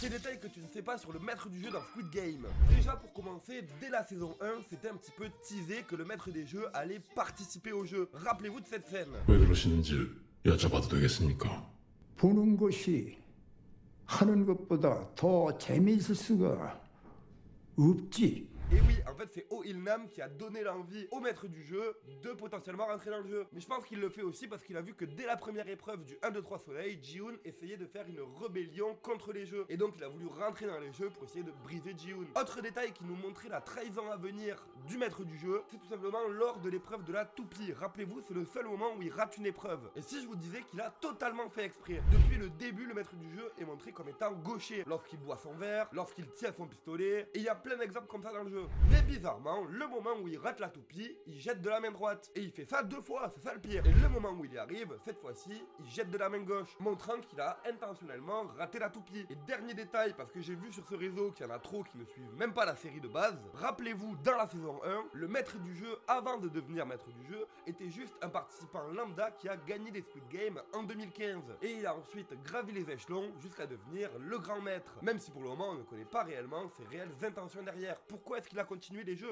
Ces détails que tu ne sais pas sur le maître du jeu dans Squid Game. Déjà pour commencer, dès la saison 1, c'était un petit peu teasé que le maître des jeux allait participer au jeu. Rappelez-vous de cette scène. 왜 그러시는지 여쭤봐도 되겠습니까? 보는 것이 하는 것보다 더 재미있을 수가 없지. Et oui, en fait, c'est Oh Il-nam qui a donné l'envie au maître du jeu de potentiellement rentrer dans le jeu. Mais je pense qu'il le fait aussi parce qu'il a vu que dès la première épreuve du 1, 2, 3 soleil, Ji-hoon essayait de faire une rébellion contre les jeux. Et donc il a voulu rentrer dans les jeux pour essayer de briser Ji-hoon. Autre détail qui nous montrait la trahison à venir du maître du jeu, c'est tout simplement lors de l'épreuve de la toupie. Rappelez-vous, c'est le seul moment où il rate une épreuve. Et si je vous disais qu'il a totalement fait exprès. Depuis le début, le maître du jeu est montré comme étant gaucher. Lorsqu'il boit son verre, lorsqu'il tient son pistolet. Et il y a plein d'exemples comme ça dans le jeu. Mais bizarrement, le moment où il rate la toupie, il jette de la main droite. Et il fait ça 2 fois, c'est ça le pire. Et le moment où il y arrive, cette fois-ci, il jette de la main gauche, montrant qu'il a intentionnellement raté la toupie. Et dernier détail, parce que j'ai vu sur ce réseau qu'il y en a trop qui ne suivent même pas la série de base, rappelez-vous, dans la saison 1, le maître du jeu, avant de devenir maître du jeu, était juste un participant lambda qui a gagné des Squid Game en 2015. Et il a ensuite gravi les échelons jusqu'à devenir le grand maître. Même si pour le moment on ne connaît pas réellement ses réelles intentions derrière. Pourquoi est-ce qu'il a continué les jeux?